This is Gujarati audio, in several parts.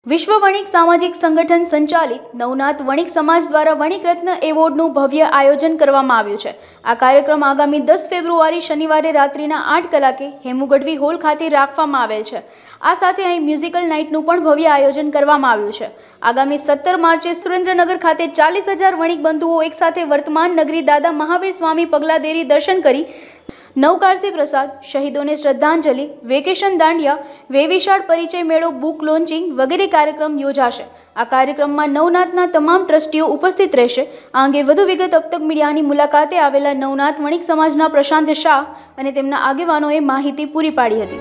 વિશ્વ વણિક સામાજિક સંગઠન સંચાલિત નવનાથ વણિક સમાજ દ્વારા વણિક રત્ન એવોર્ડનું ભવ્ય આયોજન કરવામાં આવ્યું છે। આ કાર્યક્રમ આગામી 10 ફેબ્રુઆરી શનિવારે રાત્રિના 8 કલાકે હેમુ ગઢવી હોલ ખાતે રાખવામાં આવેલ છે। આ સાથે અહીં મ્યુઝિકલ નાઇટનું પણ ભવ્ય આયોજન કરવામાં આવ્યું છે। આગામી 17 માર્ચે સુરેન્દ્રનગર ખાતે 40,000 વણિક બંધુઓ એકસાથે વર્તમાન નગરી દાદા મહાવીર સ્વામી પગલાદેરી દર્શન કરી નવકારસી પ્રસાદ, શહીદોને શ્રદ્ધાંજલિ, વેકેશન દાંડિયા, વેવિશાળ પરિચય મેળો, બુક લોન્ચિંગ વગેરે કાર્યક્રમ યોજાશે। આ કાર્યક્રમમાં નવનાથના તમામ ટ્રસ્ટીઓ ઉપસ્થિત રહેશે। આ અંગે વધુ વિગત અબતક મીડિયાની મુલાકાતે આવેલા નવનાથ વણિક સમાજના પ્રશાંત શાહ અને તેમના આગેવાનોએ માહિતી પૂરી પાડી હતી।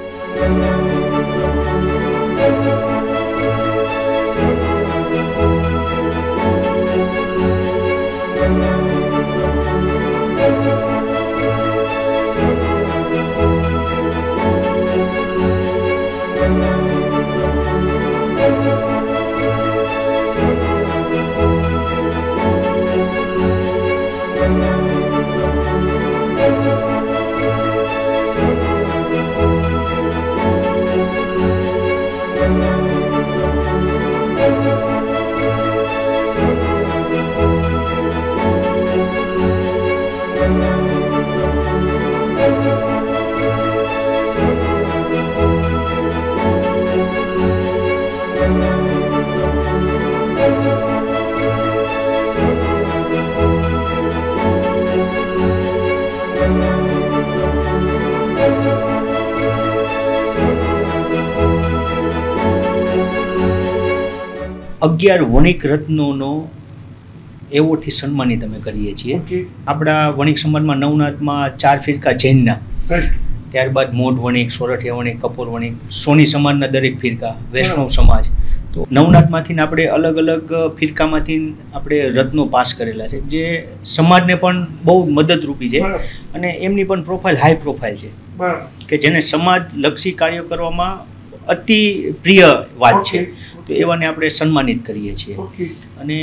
अगियार वणिक रत्नों एवोर्ड थी सन्मानित अमे करीए छीए। आपड़ा वणिक समाज में नवनाथ में 4 फिरका जैनना, त्यारबाद मोढ वणिक, सोरठिया वणिक, कपूर वणिक, सोनी समाजना दरेक फिरका, वैष्णव समाज, तो नवनाथ मांथी आपणे अलग अलग फिरका मांथी आपणे रत्नो पास करेला छे जे समाजने पण बहु मददरूपी छे अने एमनी पण प्रोफाइल हाई प्रोफाइल छे के जेने समाज लक्षी कार्य करवामां अति प्रिय वात छे। तो एवाने आपणे सन्मानित करीए छीए अने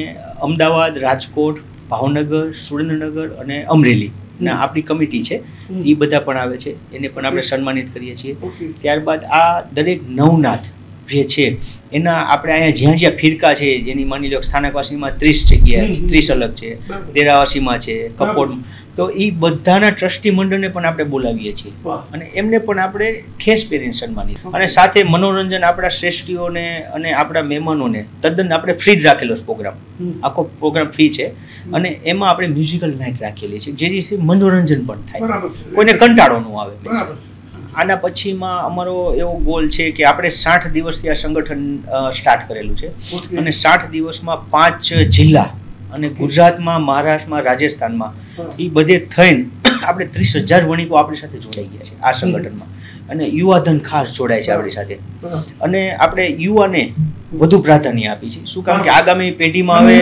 अमदावाद, राजकोट, भावनगर, सुरेन्द्रनगर अने अमरेली ने आपणी कमिटी छे ई बधा पण आवे छे, एने पण आपणे सन्मानित करीए छीए। त्यारबाद आ दरेक नवनाथ जे छे एना आपणे अहींया ज्यां ज्यां फिरका छे जेनी मानी लो स्थानकवासीमां 30 जग्याए 30 अलग छे, देरावासीमां छे, कपोड, तो ई बधाना ट्रस्टी मंडळने पण आपणे बोलावीए छीए अने एमने पण आपणे खेस पेरीने सन्मानित अने साथे मनोरंजन आपणा श्रेष्ठीओने अने आपणा मेहमानोने तद्दन आपणे फ्री ज राखेलो प्रोग्राम, आखो प्रोग्राम फ्री छे अने एमां आपणे म्युझिकल नाइट राखेली छे जेथी मनोरंजन पण थाय, कोઈને कंटाळो न आवे। आना पछीमां अमारो एवो गोल छे के आपणे 60 दिवसथी आ संगठन स्टार्ट करेलुं छे अने 60 दिवसमां 5 जिल्ला અને ગુજરાતમાં, મહારાષ્ટ્રમાં, રાજસ્થાનમાં એ બધે થઈને આપણે 30,000 વણિકો આપણી સાથે જોડાઈ ગયા છે આ સંગઠનમાં અને યુવાધન ખાસ જોડાય છે આપણી સાથે અને આપણે યુવાને વધુ પ્રાધાન્ય આપી છે। શું કામ કે આગામી પેઢીમાં હવે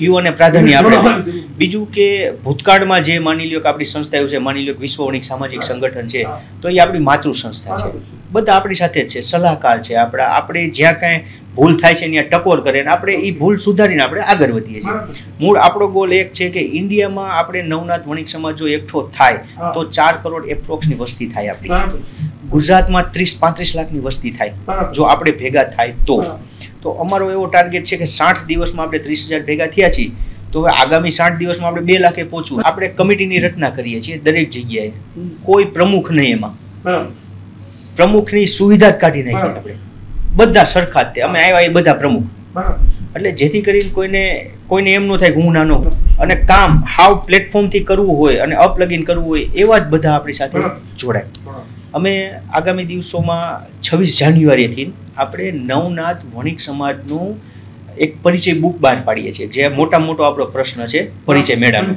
યુવાને પ્રાધાન્ય આપણે બીજું કે ભૂતકાળમાં જે માની લ્યો કે આપણી સંસ્થા એવું છે, માની લ્યો કે વિશ્વ વણિક સામાજિક સંગઠન છે તો એ આપણી માતૃ સંસ્થા છે, બધા આપણી સાથે જ છે, સલાહકાર છે, આપણે જ્યાં કાંઈ ભૂલ થાય છે ત્યાં ટકોર કરે ને આપણે એ ભૂલ સુધારીને આપણે આગળ વધીએ છીએ। મૂળ આપણો ગોલ એક છે કે ઇન્ડિયામાં આપણે નવનાથ વણિક સમાજ જો એકઠો થાય તો 4 કરોડ એપ્રોક્સની વસ્તી થાય આપણી, ગુજરાતમાં 30-35 લાખની વસ્તી થાય જો આપણે ભેગા થાય તો અમારો એવો ટાર્ગેટ છે કે 60 દિવસમાં આપણે 30,000 ભેગા થયા છીએ તો હવે આગામી 60 દિવસમાં આપણે 2 લાખે પહોંચવું। આપણે કમિટીની રચના કરીએ છીએ દરેક જગ્યાએ, કોઈ પ્રમુખ નહીં, એમાં પ્રમુખની સુવિધા જ કાઢી નાખી આપણે, બધા સરખા જ, અમે આવ્યા એ બધા પ્રમુખ, એટલે જેથી કરીને કોઈને એમ ન થાય કે હું નાનો, અને કામ હાવ પ્લેટફોર્મથી કરવું હોય અને અપલગીન કરવું હોય એવા જ બધા આપણી સાથે જોડાય। અમે આગામી દિવસોમાં 26 જાન્યુઆરીથી આપણે નવનાથ વણિક સમાજનું એક પરિચય બુક બહાર પાડીએ છીએ જે મોટો આપણો પ્રશ્ન છે પરિચય મેળાનો,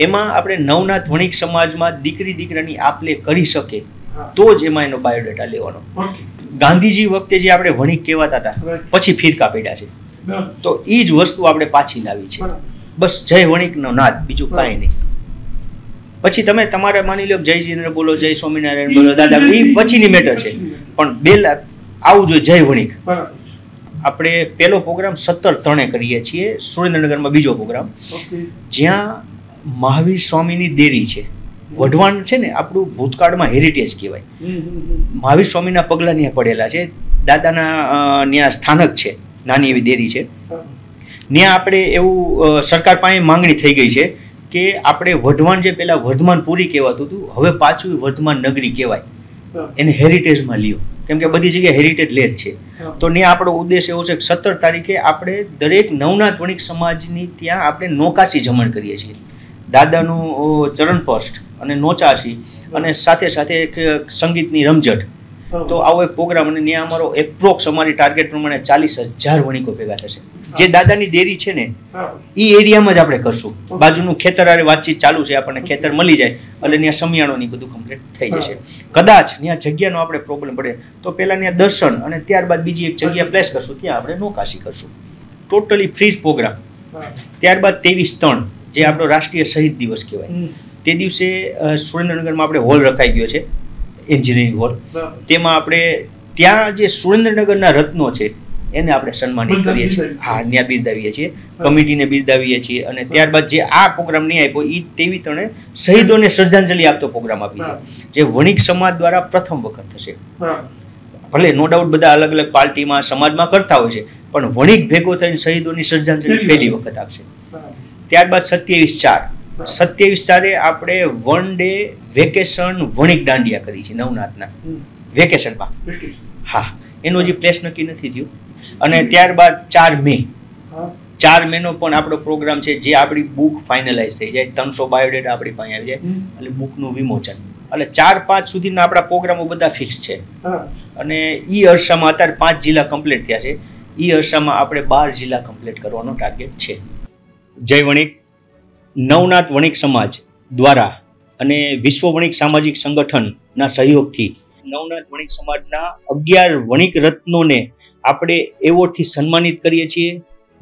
એમાં આપણે નવનાથ વણિક સમાજમાં દીકરાની આપલે કરી શકે તો જ એમાં એનો બાયોડેટા લેવાનો। ગાંધીજી વખતે જે આપણે વણિક કહેવાતા હતા પછી ફિરકા પડ્યા છે તો એ જ વસ્તુ આપણે પાછી લાવી છે, બસ જય વણિકનો નાદ, બીજું કાંઈ નહીં। પછી તમે તમારે માની લો જય જીનેન્દ્ર બોલો, જય સ્વામિનારાયણ બોલો, દાદા, એ પછીની મેટર છે, પણ 2 લાખ આવું જોઈએ જય વણિક। આપણે પહેલો પ્રોગ્રામ 17 કરીએ છીએ સુરેન્દ્રનગરમાં, બીજો પ્રોગ્રામ જ્યાં મહાવીર સ્વામીની દેરી છે વઢવાણ છે ને આપણું ભૂતકાળમાં હેરિટેજ કહેવાય. મહાવીર સ્વામીના પગલાં ત્યાં પડેલા છે. દાદાના ત્યાં સ્થાનક છે, નાની એવી દેરી છે. ત્યાં આપણે એવું સરકાર પાસે માંગણી થઈ ગઈ છે કે આપણે વઢવાણ જે પેલા વર્ધમાનપુરી કહેવાતું હતું, હવે પાછું વર્ધમાન નગરી કહેવાય, એને હેરિટેજમાં લ્યો, કેમ કે બધી જગ્યાએ હેરિટેજ લે જ છે. તો ત્યાં આપણો ઉદ્દેશ એવો છે કે 17 તારીખે આપણે દરેક નવનાથ વણિક સમાજની ત્યાં આપણે નોકાશી જમણ કરીએ છીએ. દાદાનું ચરણ સ્પર્શ અને નોચાશી અને સાથે સાથે એક સંગીતની રમઝટ. તો આવો એક પ્રોગ્રામ, અને ત્યાં અમારો એપ્રોક્સ અમારી ટાર્ગેટ પ્રમાણે 40,000 વણિકો ભેગા થશે. જે દાદાની દેરી છે ને એ એરિયામાં જ આપણે કરશું. બાજુનું ખેતર આરે વાતચીત ચાલુ છે, આપણને ખેતર મળી જાય એટલે ત્યાં સમિયાણોની બધું કમ્પ્લીટ થઈ જશે. કદાચ ત્યાં જગ્યાનો આપણે પ્રોબ્લેમ પડે તો પહેલા ત્યાં દર્શન અને ત્યારબાદ બીજી એક જગ્યા પ્લેસ કરશું, ત્યાં આપણે નોકાશી કરશું. Totally free programme. ત્યારબાદ 23/3 જે આપણો રાષ્ટ્રીય શહીદ દિવસ કહેવાય, તે દિવસે સુરેન્દ્રનગરમાં આપણે હોલ રખાઈ ગયો છે, એન્જિનિયરિંગ હોલ. તેમાં આપણે ત્યાં જે સુરેન્દ્રનગરના રત્નો છે એને આપણે સન્માનિત કરીએ છીએ. હા, ત્યાં બિરદાવીએ છીએ, કમિટીને બિરદાવીએ છીએ. અને ત્યારબાદ જે આ પ્રોગ્રામ નહીં આપ્યો એ 23/3 શહીદોને શ્રદ્ધાંજલિ આપતો પ્રોગ્રામ આપી છે, જે વણિક સમાજ દ્વારા પ્રથમ વખત થશે. ભલે નો ડાઉટ બધા અલગ અલગ પાર્ટીમાં સમાજમાં કરતા હોય છે, પણ વણિક ભેગો થઈને શહીદોની શ્રદ્ધાંજલિ પહેલી વખત આપશે. ત્યારબાદ 27/4 આપણે 1 ડે વેકેશન વણિક દાંડિયા કરી છે નવનાથના વેકેશનમાં. હા, એનો હજી પ્લેસ નક્કી નથી થયું. અને ત્યારબાદ 4 મે નો પણ આપણો પ્રોગ્રામ છે, જે આપણી બુક ફાઇનલાઇઝ થઈ જાય, 300 બાયોડેટા આપણી પાસે આવી જાય એટલે બુકનું વિમોચન. એટલે 4-5 સુધીના આપણા પ્રોગ્રામો બધા ફિક્સ છે. અને ઈ અરસામાં અત્યારે 5 જિલ્લા કમ્પ્લીટ થયા છે. ઈ અરસામાં આપણે 12 જિલ્લા કમ્પ્લીટ કરવાનો ટાર્ગેટ છે. જય વણિક. નવનાથ વણિક સમાજ દ્વારા અને વિશ્વ વણિક સામાજિક સંગઠનના સહયોગથી નવનાથ વણિક સમાજના 11 વણિક રત્નોને આપણે એવોર્ડથી સન્માનિત કરીએ છીએ.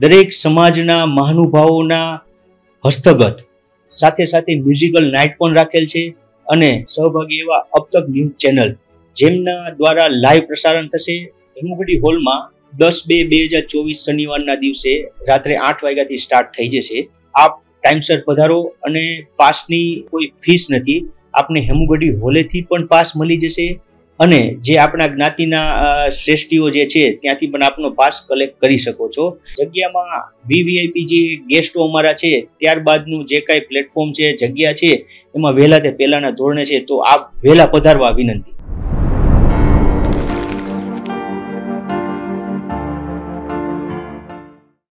દરેક સમાજના મહાનુભાવોના હસ્તગત સાથે સાથે મ્યુઝિકલ નાઇટ પણ રાખેલ છે. અને સહભાગી એવા અબ તક ન્યૂઝ ચેનલ, જેમના દ્વારા લાઈવ પ્રસારણ થશે. હેમુગઢી હોલમાં 10/2/2024 શનિવારના દિવસે રાત્રે 8 વાગ્યાથી સ્ટાર્ટ થઈ જશે. આપ ટાઈમસર પધારો. અને પાસની કોઈ ફીસ નથી, આપને હેમુગઢી હોલેથી પણ પાસ મળી જશે. અને જે આપણા જ્ઞાતિના શ્રેષ્ઠીઓ જે છે ત્યાંથી પણ આપનો પાસ કલેક્ટ કરી શકો છો. જગ્યામાં વીવીઆઈપી જે ગેસ્ટો અમારા છે, ત્યારબાદનું જે કાંઈ પ્લેટફોર્મ છે, જગ્યા છે, એમાં વહેલા તે પહેલાના ધોરણે છે. તો આપ વહેલા પધારવા વિનંતી.